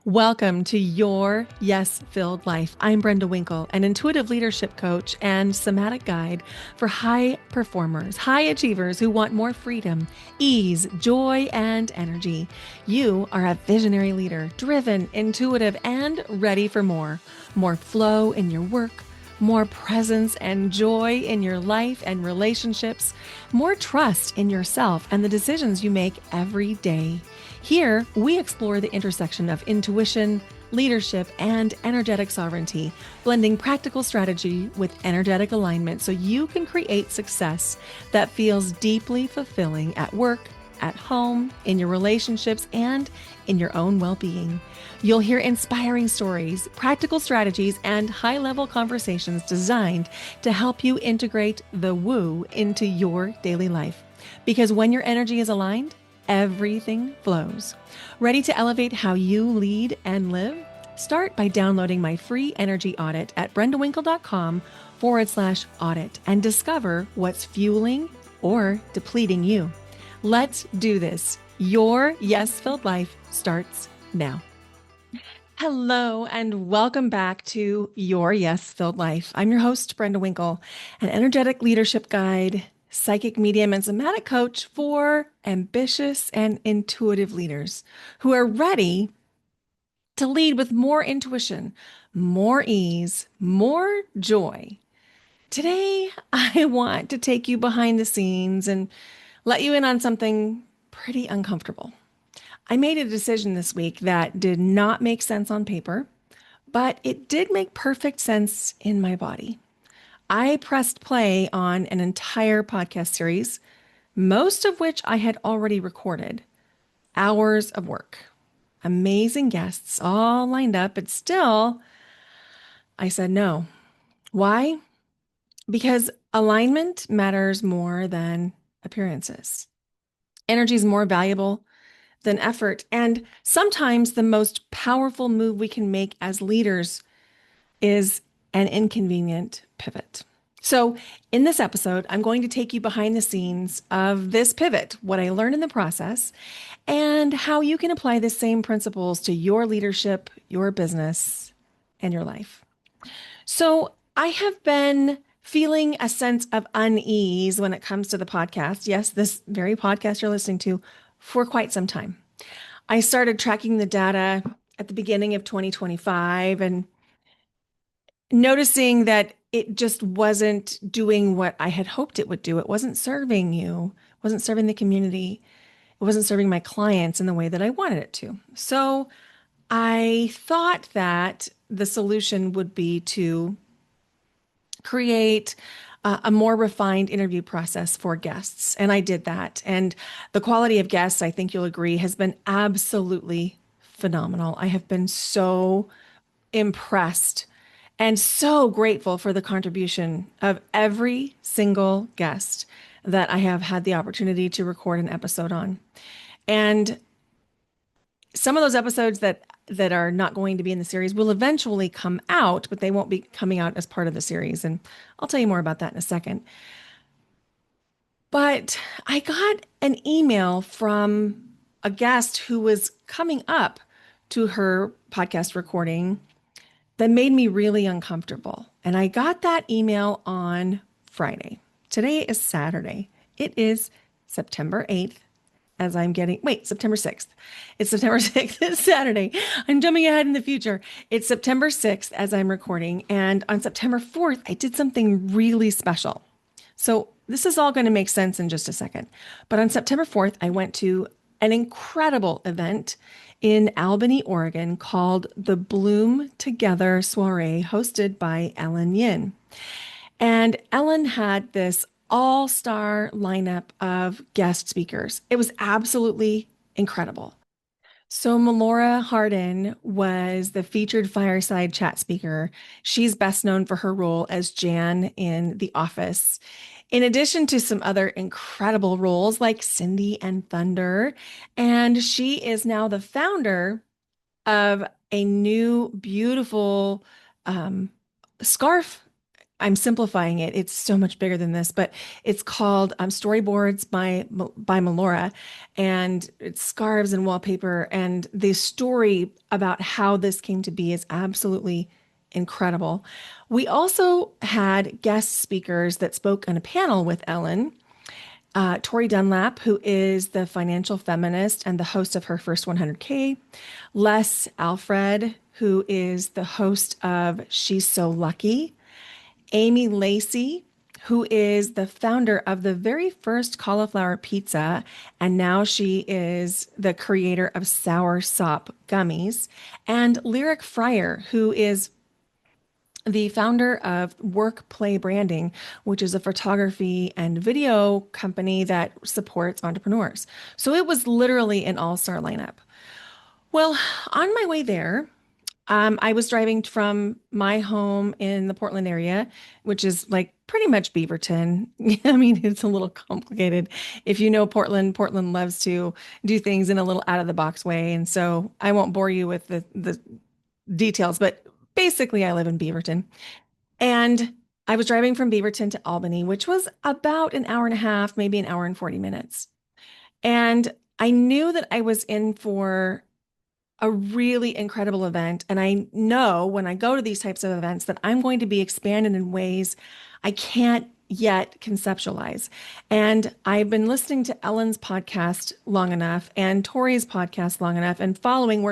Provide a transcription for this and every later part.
Welcome to Your Yes-Filled Life. I'm Brenda Winkle, an intuitive leadership coach and somatic guide for high performers, high achievers who want more freedom, ease, joy, and energy. You are a visionary leader, driven, intuitive, and ready for more. More flow in your work, more presence and joy in your life and relationships, more trust in yourself and the decisions you make every day. Here, we explore the intersection of intuition, leadership, and energetic sovereignty, blending practical strategy with energetic alignment so you can create success that feels deeply fulfilling at work, at home, in your relationships, and in your own well-being. You'll hear inspiring stories, practical strategies, and high-level conversations designed to help you integrate the woo into your daily life. Because when your energy is aligned, everything flows. Ready to elevate how you lead and live? Start by downloading my free energy audit at brendawinkle.com/audit and discover what's fueling or depleting you. Let's do this. Your yes-filled life starts now. Hello, and welcome back to Your Yes-Filled Life. I'm your host, Brenda Winkle, an energetic leadership guide, psychic medium, and somatic coach for ambitious and intuitive leaders who are ready to lead with more intuition, more ease, more joy. Today, I want to take you behind the scenes and let you in on something pretty uncomfortable. I made a decision this week that did not make sense on paper, but it did make perfect sense in my body. I pressed play on an entire podcast series, most of which I had already recorded. Hours of work, amazing guests all lined up, but still, I said no. Why? Because alignment matters more than appearances. Energy is more valuable than effort. And sometimes the most powerful move we can make as leaders is an inconvenient pivot. So, in this episode, I'm going to take you behind the scenes of this pivot, what I learned in the process, and how you can apply the same principles to your leadership, your business, and your life. So, I have been feeling a sense of unease when it comes to the podcast. Yes, this very podcast you're listening to for quite some time. I started tracking the data at the beginning of 2025 and noticing that it just wasn't doing what I had hoped it would do. It wasn't serving you, it wasn't serving the community, it wasn't serving my clients in the way that I wanted it to. So I thought that the solution would be to create a more refined interview process for guests. And I did that. And the quality of guests, I think you'll agree, has been absolutely phenomenal. I have been so impressed and so grateful for the contribution of every single guest that I have had the opportunity to record an episode on. And some of those episodes that are not going to be in the series will eventually come out, but they won't be coming out as part of the series. And I'll tell you more about that in a second. But I got an email from a guest who was coming up to her podcast recording that made me really uncomfortable. And I got that email on Friday. Today is Saturday. It is September 8th as I'm getting, September 6th. It's September 6th. It's Saturday. I'm jumping ahead in the future. It's September 6th as I'm recording. And on September 4th, I did something really special. So this is all going to make sense in just a second. But on September 4th, I went to an incredible event in Albany, Oregon called the Bloom Together Soirée, hosted by Ellen Yin. And Ellen had this all-star lineup of guest speakers. It was absolutely incredible. So Melora Hardin was the featured fireside chat speaker. She's best known for her role as Jan in The Office, in addition to some other incredible roles like Cindy and Thunder. And she is now the founder of a new beautiful scarf I'm simplifying it. It's so much bigger than this, but it's called Storyboards by Melora, and it's scarves and wallpaper. And the story about how this came to be is absolutely incredible. We also had guest speakers that spoke on a panel with Ellen. Tori Dunlap, who is the financial feminist and the host of her first 100K. Alfred, who is the host of She's So Lucky. Amy Lacey, who is the founder of the very first cauliflower pizza, and now she is the creator of SourSop gummies, and Lyrik Fryer, who is the founder of Work Play Branding, which is a photography and video company that supports entrepreneurs. So it was literally an all-star lineup. Well, on my way there, I was driving from my home in the Portland area, which is like pretty much Beaverton. I mean, it's a little complicated. If you know Portland, Portland loves to do things in a little out of the box way. And so I won't bore you with the details, but basically I live in Beaverton. And I was driving from Beaverton to Albany, which was about an hour and a half, maybe an hour and 40 minutes. And I knew that I was in for a really incredible event. And I know when I go to these types of events that I'm going to be expanded in ways I can't yet conceptualize. And I've been listening to Ellen's podcast long enough and Tori's podcast long enough and following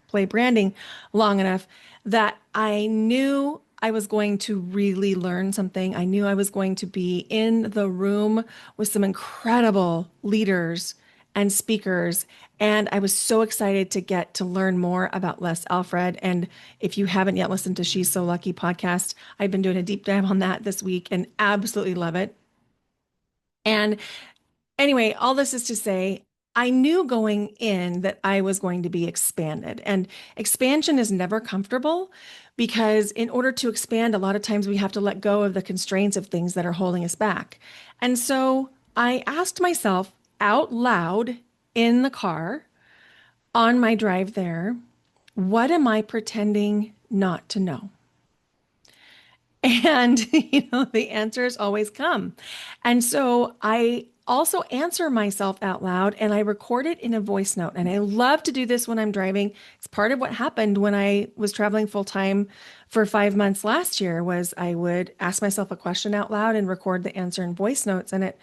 Play Branding long enough that I knew I was going to really learn something. I knew I was going to be in the room with some incredible leaders and speakers. And I was so excited to get to learn more about Alfred. And if you haven't yet listened to She's So Lucky podcast, I've been doing a deep dive on that this week and absolutely love it. And anyway, all this is to say, I knew going in that I was going to be expanded. And expansion is never comfortable because in order to expand, a lot of times we have to let go of the constraints of things that are holding us back. And so I asked myself out loud in the car on my drive there, what am I pretending not to know? And, the answers always come. And so I also answer myself out loud and I record it in a voice note. And I love to do this when I'm driving. It's part of what happened when I was traveling full time for 5 months last year was I would ask myself a question out loud and record the answer in voice notes. And it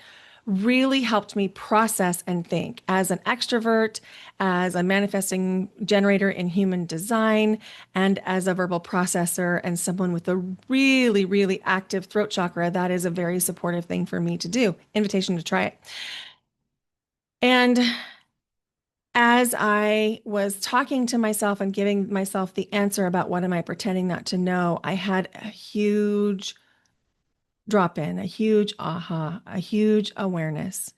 really helped me process and think as an extrovert, as a manifesting generator in human design, and as a verbal processor and someone with a really, really active throat chakra. That is a very supportive thing for me to do. Invitation to try it. And as I was talking to myself and giving myself the answer about what am I pretending not to know, I had a huge drop in, a huge aha, a huge awareness.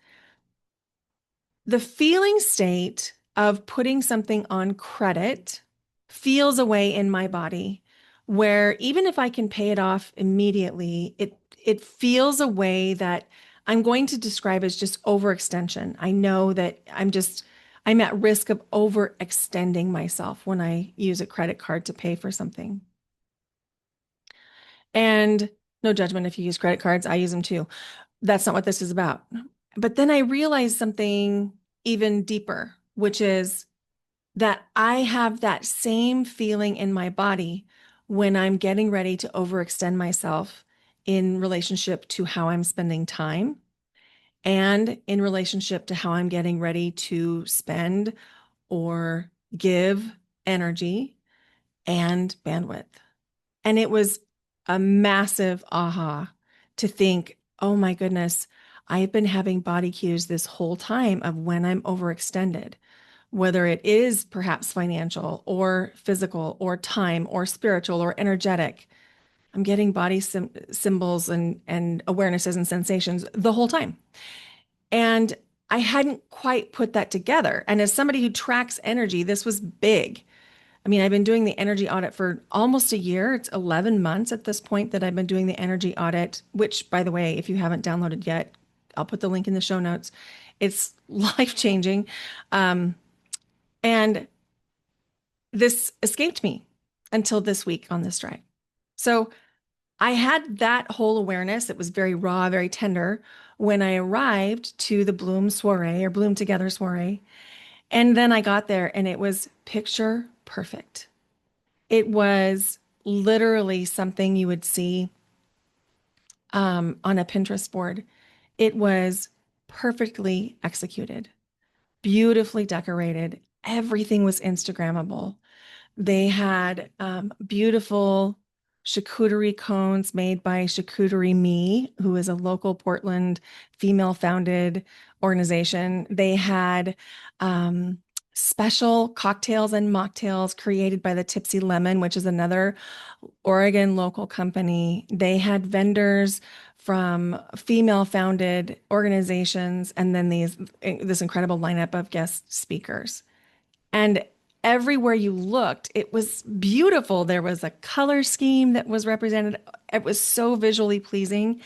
The feeling state of putting something on credit feels a way in my body where even if I can pay it off immediately, it feels a way that I'm going to describe as just overextension. I know that I'm at risk of overextending myself when I use a credit card to pay for something. And no judgment if you use credit cards, I use them too. That's not what this is about. But then I realized something even deeper, which is that I have that same feeling in my body when I'm getting ready to overextend myself in relationship to how I'm spending time and in relationship to how I'm getting ready to spend or give energy and bandwidth. And it was a massive aha to think, oh my goodness, I've been having body cues this whole time of when I'm overextended, whether it is perhaps financial or physical or time or spiritual or energetic. I'm getting body symbols and awarenesses and sensations the whole time. And I hadn't quite put that together. And as somebody who tracks energy, this was big. I mean, I've been doing the energy audit for almost a year. It's 11 months at this point that I've been doing the energy audit, which, by the way, if you haven't downloaded yet, I'll put the link in the show notes. It's life-changing. And this escaped me until this week on this drive. So I had that whole awareness. It was very raw, very tender when I arrived to the Bloom Soirée or Bloom Together Soirée. And then I got there and it was picture perfect. It was literally something you would see on a Pinterest board. It was perfectly executed, beautifully decorated. Everything was Instagrammable. They had beautiful charcuterie cones made by Charcuterie Me, who is a local Portland female-founded organization. They had um, special cocktails and mocktails created by the Tipsy Lemon, which is another Oregon local company. They had vendors from female-founded organizations, and then this incredible lineup of guest speakers. And everywhere you looked, it was beautiful. There was a color scheme that was represented. It was so visually pleasing.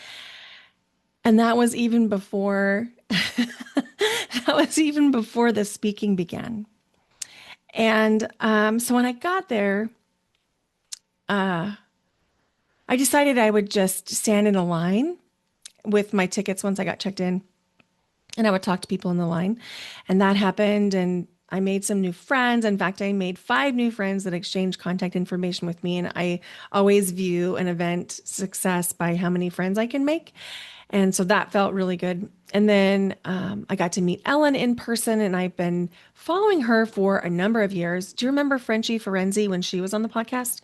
And that was even before that was even before the speaking began. And so when I got there, uh, I decided I would just stand in a line with my tickets once I got checked in, and I would talk to people in the line. And that happened. And I made some new friends. In fact, I made 5 new friends that exchanged contact information with me. And I always view an event success by how many friends I can make. And so that felt really good. And then I got to meet Ellen in person, and I've been following her for a number of years. Do you remember Frenchie Ferenzi when she was on the podcast?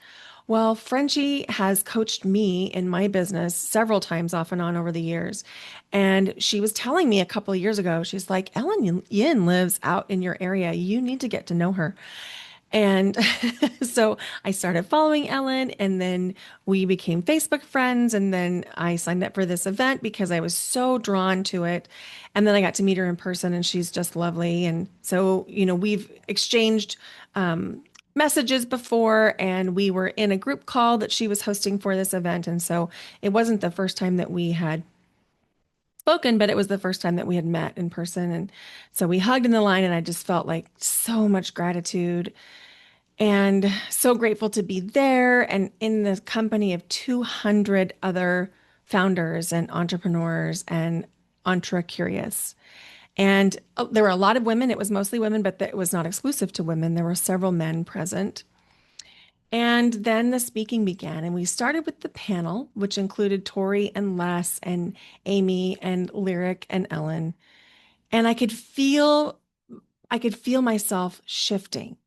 Well, Frenchie has coached me in my business several times off and on over the years. And she was telling me a couple of years ago, she's like, Ellen Yin lives out in your area. You need to get to know her. And so I started following Ellen, and then we became Facebook friends. And then I signed up for this event because I was so drawn to it. And then I got to meet her in person, and she's just lovely. And so, we've exchanged messages before, and we were in a group call that she was hosting for this event. And so it wasn't the first time that we had spoken, but it was the first time that we had met in person. And so we hugged in the line, and I just felt like so much gratitude and so grateful to be there and in the company of 200 other founders and entrepreneurs and entre curious. And there were a lot of women. It was mostly women, but it was not exclusive to women. There were several men present. And then the speaking began, and we started with the panel, which included Tori and Les and Amy and Lyrik and Ellen. And I could feel myself shifting.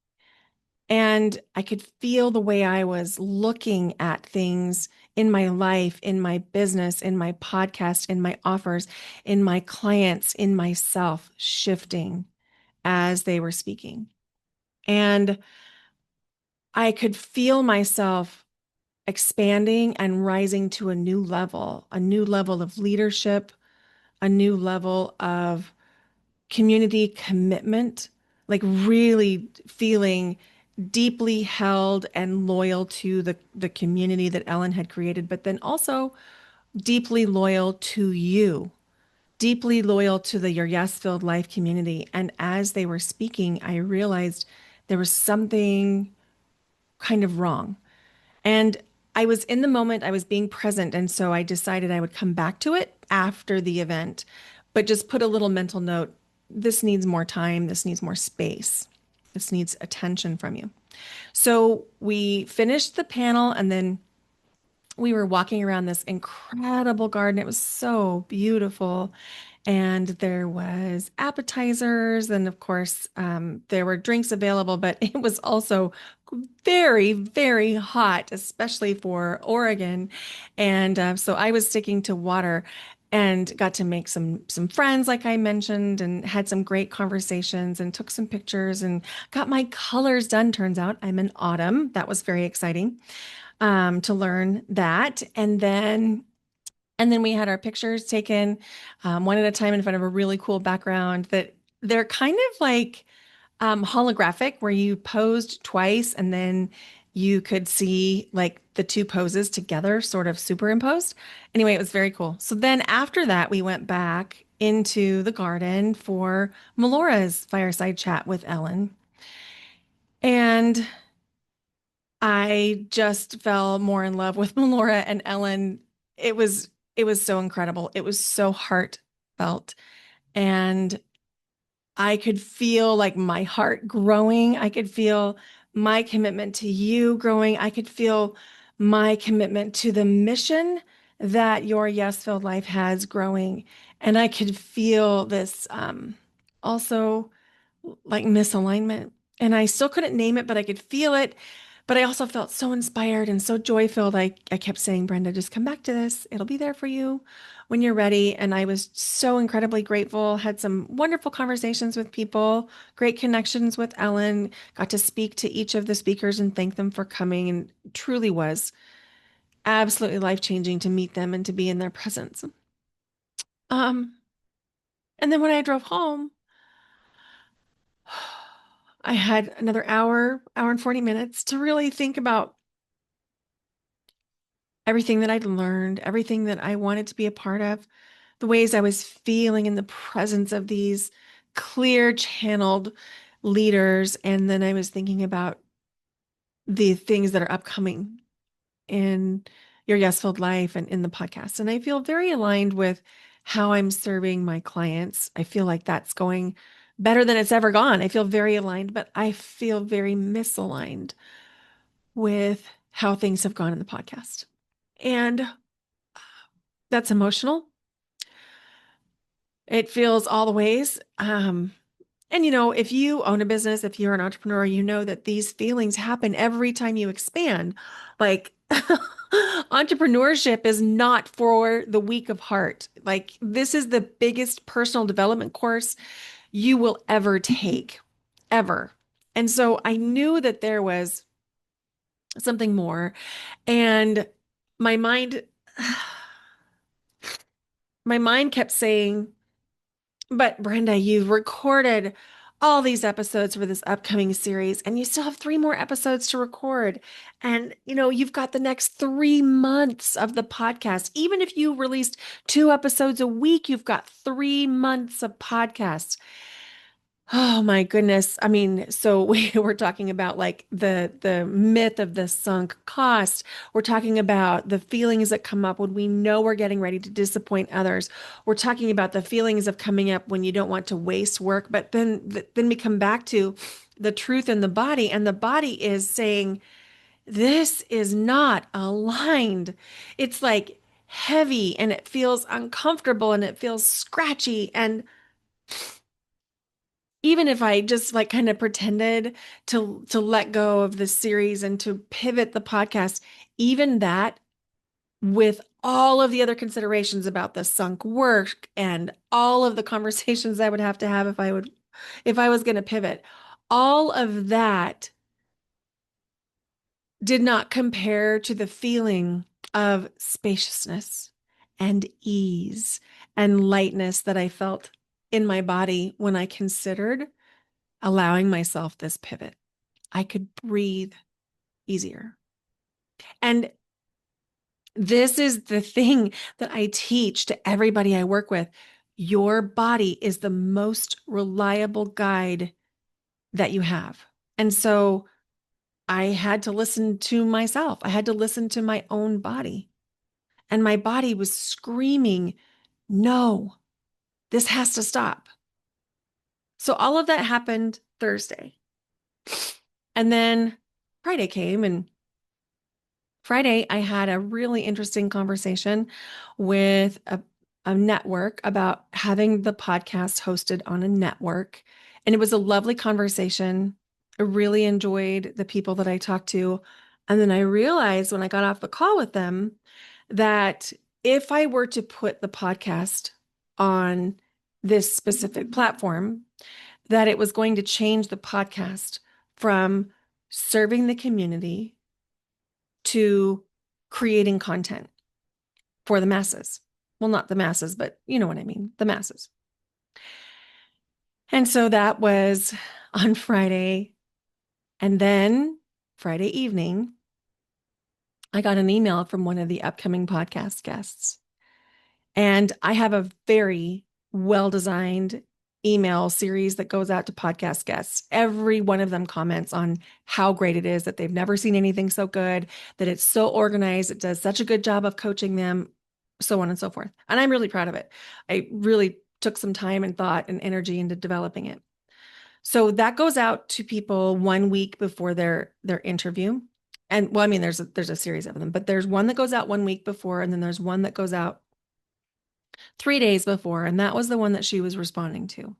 And I could feel the way I was looking at things in my life, in my business, in my podcast, in my offers, in my clients, in myself shifting as they were speaking. And I could feel myself expanding and rising to a new level of leadership, a new level of community commitment, like really feeling deeply held and loyal to the community that Ellen had created, but then also deeply loyal to you, deeply loyal to the Your Yes Filled Life community. And as they were speaking, I realized there was something kind of wrong. And I was in the moment, I was being present. And so I decided I would come back to it after the event, but just put a little mental note. This needs more time. This needs more space. This needs attention from you. So we finished the panel, and then we were walking around this incredible garden. It was so beautiful. And there was appetizers, and of course, there were drinks available, but it was also very, very hot, especially for Oregon. And so I was sticking to water and got to make some friends, like I mentioned, and had some great conversations and took some pictures and got my colors done. Turns out I'm in autumn. That was very exciting to learn that. And then we had our pictures taken one at a time in front of a really cool background that they're kind of like holographic, where you posed twice and then you could see like the two poses together, sort of superimposed. Anyway, it was very cool. So then after that, we went back into the garden for Melora's fireside chat with Ellen. And I just fell more in love with Melora and Ellen. It was so incredible. It was so heartfelt. And I could feel like my heart growing. I could feel my commitment to you growing. I could feel my commitment to the mission that your Yes Filled Life has growing. And I could feel this also like misalignment. And I still couldn't name it, but I could feel it. But I also felt so inspired and so joy filled. I kept saying, Brenda, just come back to this. It'll be there for you when you're ready. And I was so incredibly grateful, had some wonderful conversations with people, great connections with Ellen, got to speak to each of the speakers and thank them for coming. And truly was absolutely life changing to meet them and to be in their presence. Um, and then when I drove home, I had another hour and 40 minutes to really think about everything that I'd learned, everything that I wanted to be a part of, the ways I was feeling in the presence of these clear channeled leaders. And then I was thinking about the things that are upcoming in your Yes Filled Life and in the podcast. And I feel very aligned with how I'm serving my clients. I feel like that's going better than it's ever gone. I feel very aligned, but I feel very misaligned with how things have gone in the podcast. And that's emotional. It feels all the ways. And if you own a business, if you're an entrepreneur, you know that these feelings happen every time you expand. Like entrepreneurship is not for the weak of heart. Like this is the biggest personal development course you will ever take, ever. And so I knew that there was something more. And my mind, my mind kept saying, but Brenda, you've recorded all these episodes for this upcoming series, and you still have 3 more episodes to record. And, you've got the next 3 months of the podcast. Even if you released 2 episodes a week, you've got 3 months of podcasts. Oh my goodness. I mean, so we were talking about like the myth of the sunk cost. We're talking about the feelings that come up when we know we're getting ready to disappoint others. We're talking about the feelings of coming up when you don't want to waste work, but then we come back to the truth in the body, and the body is saying this is not aligned. It's like heavy and it feels uncomfortable and it feels scratchy, and even if I just like kind of pretended to let go of the series and to pivot the podcast, even that with all of the other considerations about the sunk work and all of the conversations I would have to have if I was going to pivot, all of that did not compare to the feeling of spaciousness and ease and lightness that I felt in my body when I considered allowing myself this pivot. I could breathe easier. And this is the thing that I teach to everybody I work with. Your body is the most reliable guide that you have. And so I had to listen to myself. I had to listen to my own body. And my body was screaming, no, this has to stop. So all of that happened Thursday. And then Friday came, and Friday, I had a really interesting conversation with a network about having the podcast hosted on a network. And it was a lovely conversation. I really enjoyed the people that I talked to. And then I realized when I got off the call with them that if I were to put the podcast on this specific platform, that it was going to change the podcast from serving the community to creating content for the masses. Well, not the masses, but you know what I mean, the masses. And so that was on Friday. And then Friday evening, I got an email from one of the upcoming podcast guests. And I have a very well-designed email series that goes out to podcast guests. Every one of them comments on how great it is, that they've never seen anything so good, that it's so organized, it does such a good job of coaching them, so on and so forth. And I'm really proud of it. I really took some time and thought and energy into developing it. So that goes out to people 1 week before their interview. And well, I mean, there's a series of them, but there's one that goes out 1 week before, and then there's one that goes out 3 days before. And that was the one that she was responding to.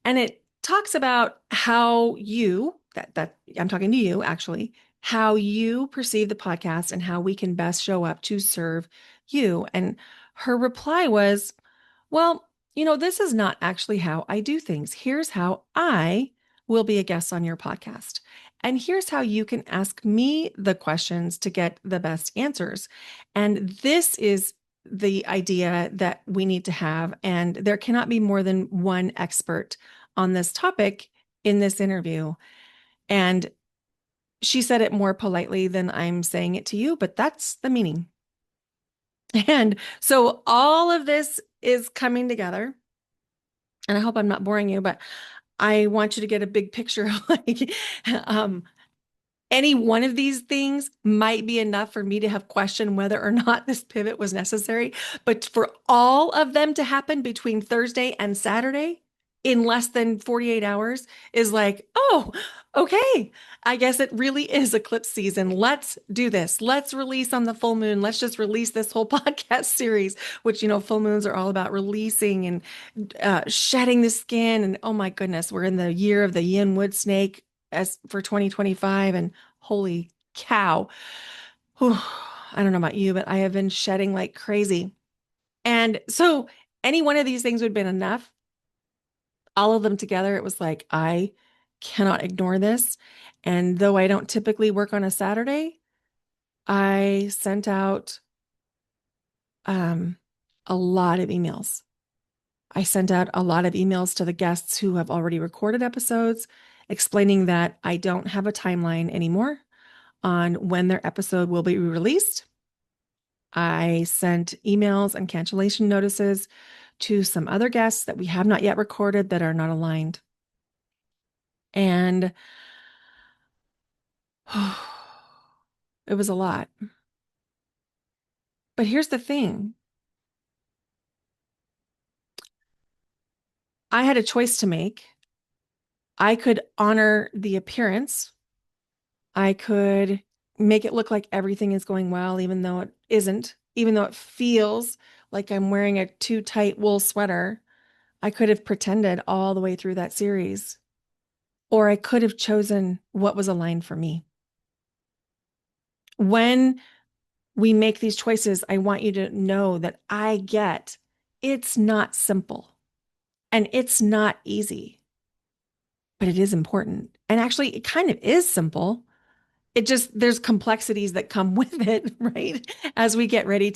And it talks about how you, that I'm talking to you actually, how you perceive the podcast and how we can best show up to serve you. And her reply was, well, this is not actually how I do things. Here's how I will be a guest on your podcast. And here's how you can ask me the questions to get the best answers. And this is the idea that we need to have. And there cannot be more than one expert on this topic in this interview. And she said it more politely than I'm saying it to you, but that's the meaning. And so all of this is coming together. And I hope I'm not boring you, but I want you to get a big picture of like any one of these things might be enough for me to have questioned whether or not this pivot was necessary. But for all of them to happen between Thursday and Saturday in less than 48 hours is like, oh, okay. I guess it really is eclipse season. Let's do this. Let's release on the full moon. Let's just release this whole podcast series, which, full moons are all about releasing and shedding the skin. And oh my goodness, we're in the year of the yin wood snake as for 2025. And holy cow. Whew, I don't know about you, but I have been shedding like crazy. And so any one of these things would have been enough. All of them together, it was like, I cannot ignore this. And though I don't typically work on a Saturday, I sent out a lot of emails. I sent out a lot of emails to the guests who have already recorded episodes, explaining that I don't have a timeline anymore on when their episode will be released. I sent emails and cancellation notices to some other guests that we have not yet recorded that are not aligned. And it was a lot. But here's the thing. I had a choice to make. I could honor the appearance. I could make it look like everything is going well, even though it isn't, even though it feels like I'm wearing a too tight wool sweater. I could have pretended all the way through that series, or I could have chosen what was aligned for me. When we make these choices, I want you to know that I get it's not simple and it's not easy, but it is important. And actually, it kind of is simple. There's complexities that come with it, right? As we get ready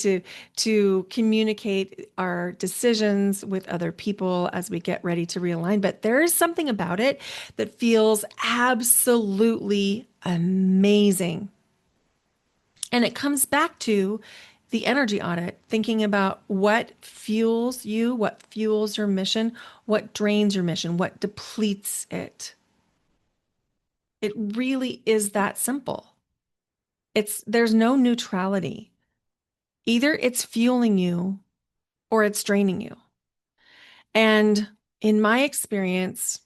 to communicate our decisions with other people, as we get ready to realign. But there is something about it that feels absolutely amazing. And it comes back to the energy audit, thinking about what fuels you, what fuels your mission, what drains your mission, what depletes it. It really is that simple. There's no neutrality. Either it's fueling you or it's draining you. And in my experience,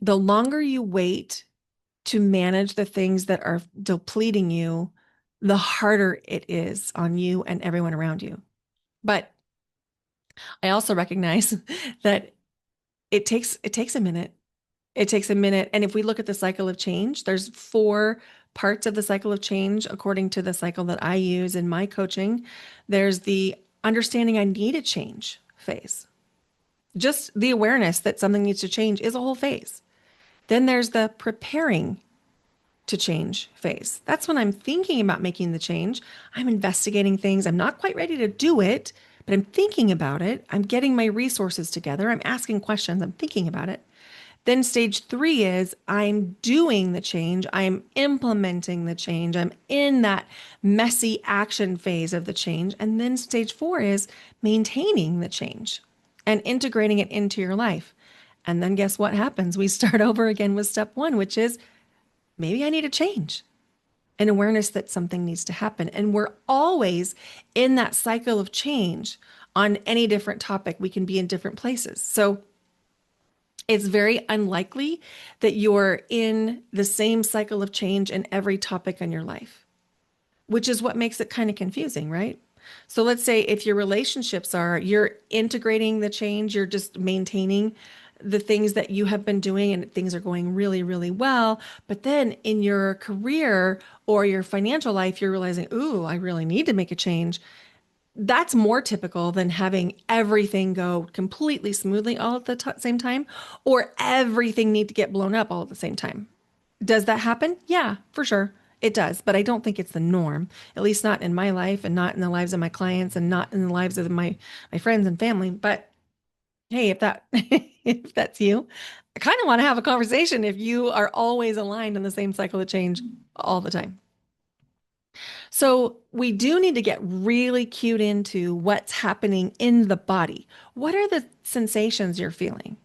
the longer you wait to manage the things that are depleting you, the harder it is on you and everyone around you. But I also recognize that it takes a minute. It takes a minute. And if we look at the cycle of change, there's 4 parts of the cycle of change, according to the cycle that I use in my coaching. There's the understanding I need a change phase. Just the awareness that something needs to change is a whole phase. Then there's the preparing to change phase. That's when I'm thinking about making the change. I'm investigating things. I'm not quite ready to do it, but I'm thinking about it. I'm getting my resources together. I'm asking questions. I'm thinking about it. Then stage 3 is I'm doing the change. I'm implementing the change. I'm in that messy action phase of the change. And then stage 4 is maintaining the change and integrating it into your life. And then guess what happens? We start over again with step one, which is maybe I need a change, an awareness that something needs to happen. And we're always in that cycle of change on any different topic. We can be in different places. So it's very unlikely that you're in the same cycle of change in every topic in your life, which is what makes it kind of confusing, right? So let's say if your relationships are, you're integrating the change, you're just maintaining the things that you have been doing and things are going really, really well. But then in your career or your financial life, you're realizing, ooh, I really need to make a change. That's more typical than having everything go completely smoothly all at the same time, or everything need to get blown up all at the same time. Does that happen? Yeah, for sure. It does, but I don't think it's the norm, at least not in my life and not in the lives of my clients and not in the lives of my friends and family. But hey, if that if that's you, I kind of want to have a conversation if you are always aligned in the same cycle of change all the time. So we do need to get really cued into what's happening in the body. What are the sensations you're feeling?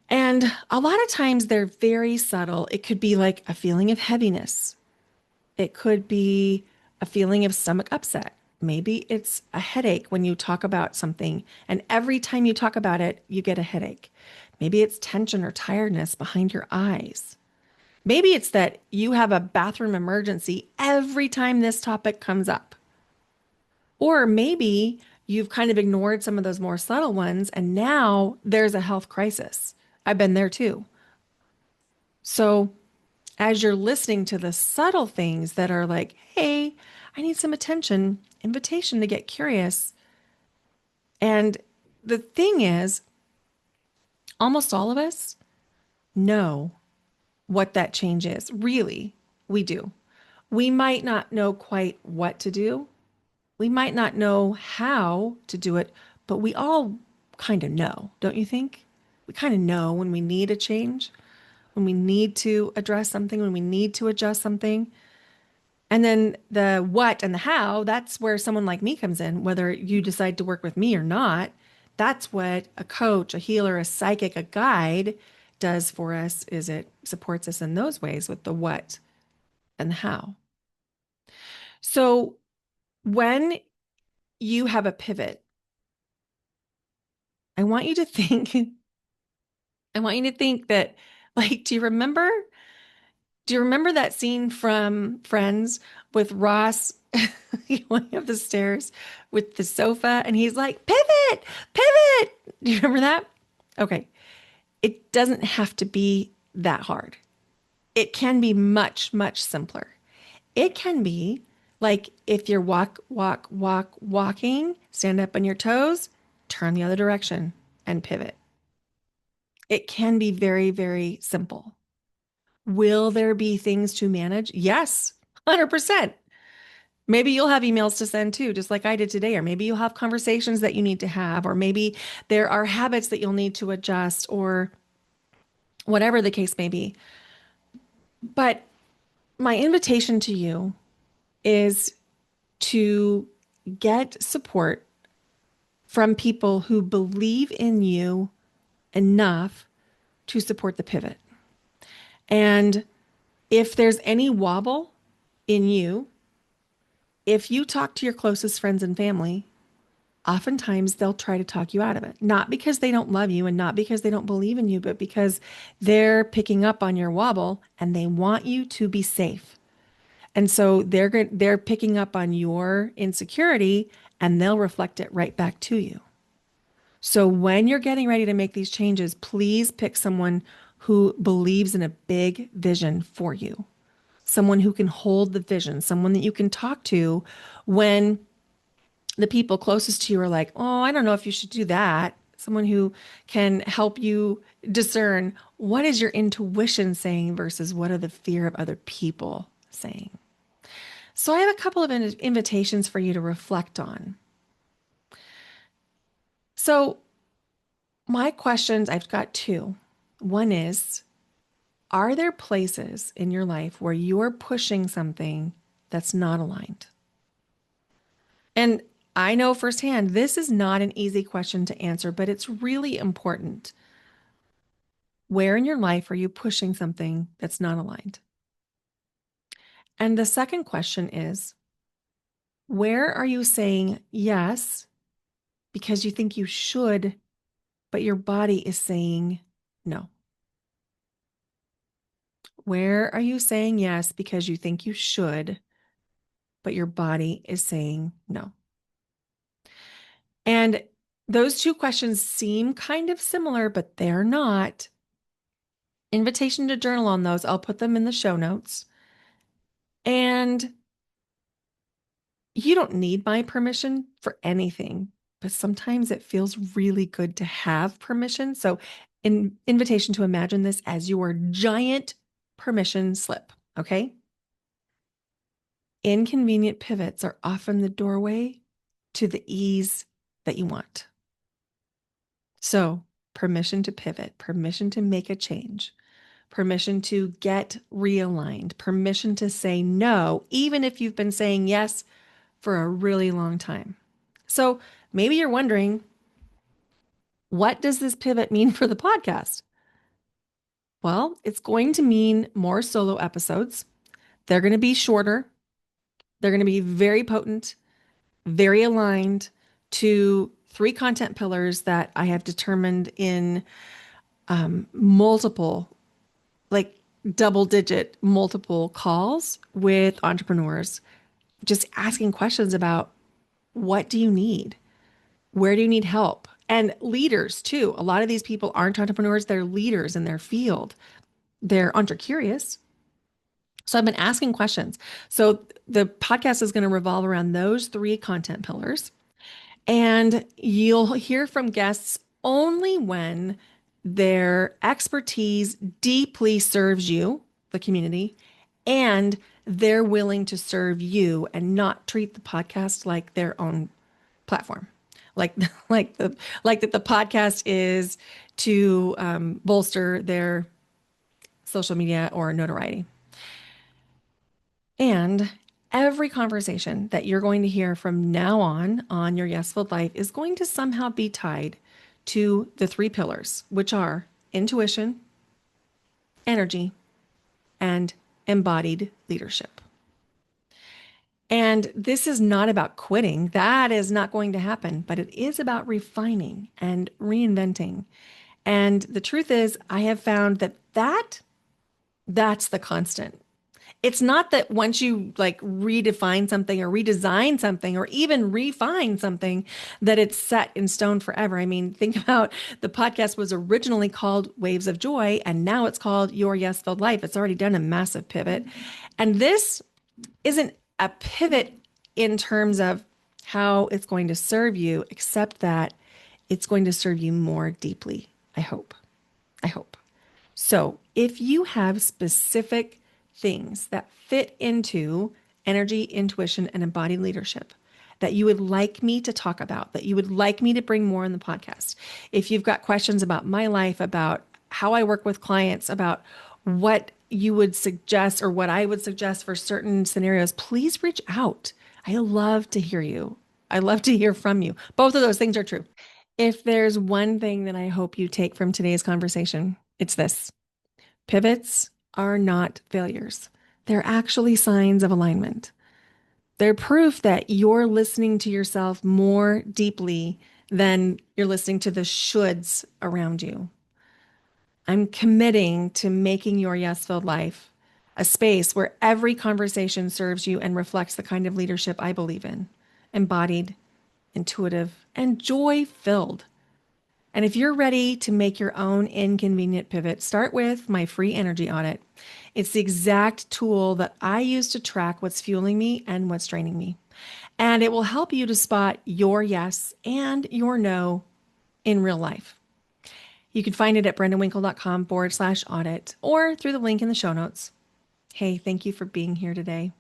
And a lot of times they're very subtle. It could be like a feeling of heaviness. It could be a feeling of stomach upset. Maybe it's a headache when you talk about something, and every time you talk about it, you get a headache. Maybe it's tension or tiredness behind your eyes. Maybe it's that you have a bathroom emergency every time this topic comes up. Or maybe you've kind of ignored some of those more subtle ones, and now there's a health crisis. I've been there too. So, as you're listening to the subtle things that are like, hey, I need some attention, invitation to get curious. And the thing is, almost all of us know what that change is. Really, we do. We might not know quite what to do. We might not know how to do it, but we all kind of know, don't you think? We kind of know when we need a change, when we need to address something, when we need to adjust something. And then the what and the how, that's where someone like me comes in, whether you decide to work with me or not. That's what a coach, a healer, a psychic, a guide does for us, is it supports us in those ways with the what and the how. So when you have a pivot, I want you to think, I want you to think that, like, do you remember that scene from Friends with Ross going up the stairs with the sofa and he's like, pivot, pivot. Do you remember that? Okay. It doesn't have to be that hard. It can be much, much simpler. It can be like if you're walking, stand up on your toes, turn the other direction and pivot. It can be very, very simple. Will there be things to manage? Yes, 100%. Maybe you'll have emails to send too, just like I did today, or maybe you'll have conversations that you need to have, or maybe there are habits that you'll need to adjust, or whatever the case may be. But my invitation to you is to get support from people who believe in you enough to support the pivot. And if there's any wobble in you, if you talk to your closest friends and family, oftentimes they'll try to talk you out of it. Not because they don't love you and not because they don't believe in you, but because they're picking up on your wobble and they want you to be safe. And so they're picking up on your insecurity and they'll reflect it right back to you. So when you're getting ready to make these changes, please pick someone who believes in a big vision for you. Someone who can hold the vision, someone that you can talk to when the people closest to you are like, oh, I don't know if you should do that. Someone who can help you discern what is your intuition saying versus what are the fear of other people saying. So I have a couple of invitations for you to reflect on. So my questions, I've got two. One is, are there places in your life where you're pushing something that's not aligned? And I know firsthand, this is not an easy question to answer, but it's really important. Where in your life are you pushing something that's not aligned? And the second question is, where are you saying yes because you think you should, but your body is saying no? Where are you saying yes because you think you should, but your body is saying no? And those two questions seem kind of similar, but they're not. Invitation to journal on those. I'll put them in the show notes. And you don't need my permission for anything, but sometimes it feels really good to have permission. So, invitation to imagine this as your giant permission slip, okay? Inconvenient pivots are often the doorway to the ease that you want. So, permission to pivot, permission to make a change, permission to get realigned, permission to say no, even if you've been saying yes for a really long time. So maybe you're wondering, what does this pivot mean for the podcast? Well, it's going to mean more solo episodes. They're going to be shorter. They're going to be very potent, very aligned to three content pillars that I have determined in multiple, like double-digit multiple calls with entrepreneurs, just asking questions about, what do you need? Where do you need help? And leaders too. A lot of these people aren't entrepreneurs. They're leaders in their field. They're entre-curious. So I've been asking questions. So the podcast is going to revolve around those three content pillars. And you'll hear from guests only when their expertise deeply serves you, the community, and they're willing to serve you and not treat the podcast like their own platform. Like, that the podcast is to bolster their social media or notoriety. And every conversation that you're going to hear from now on your Yes Filled Life is going to somehow be tied to the three pillars, which are intuition, energy, and embodied leadership. And this is not about quitting. That is not going to happen, but it is about refining and reinventing. And the truth is, I have found that's the constant. It's not that once you like redefine something or redesign something or even refine something that it's set in stone forever. I mean, think about the podcast was originally called Waves of Joy, and now it's called Your Yes Filled Life. It's already done a massive pivot. And this isn't a pivot in terms of how it's going to serve you, except that it's going to serve you more deeply. I hope. So if you have specific things that fit into energy, intuition, and embodied leadership that you would like me to talk about, that you would like me to bring more in the podcast, if you've got questions about my life, about how I work with clients, about what you would suggest or what I would suggest for certain scenarios, please reach out. I love to hear you. I love to hear from you. Both of those things are true. If there's one thing that I hope you take from today's conversation, it's this. Pivots are not failures. They're actually signs of alignment. They're proof that you're listening to yourself more deeply than you're listening to the shoulds around you. I'm committing to making your yes-filled life a space where every conversation serves you and reflects the kind of leadership I believe in, embodied, intuitive, and joy-filled. And if you're ready to make your own inconvenient pivot, start with my free energy audit. It's the exact tool that I use to track what's fueling me and what's draining me. And it will help you to spot your yes and your no in real life. You can find it at brendawinkle.com/audit or through the link in the show notes. Hey, thank you for being here today.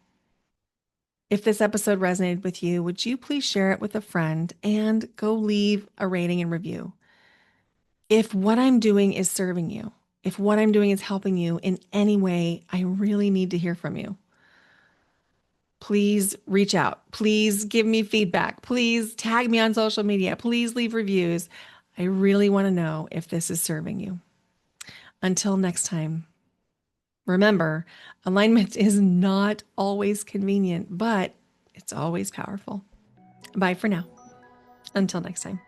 If this episode resonated with you, would you please share it with a friend and go leave a rating and review? If what I'm doing is serving you, if what I'm doing is helping you in any way, I really need to hear from you. Please reach out. Please give me feedback. Please tag me on social media. Please leave reviews. I really want to know if this is serving you. Until next time, remember, alignment is not always convenient, but it's always powerful. Bye for now. Until next time.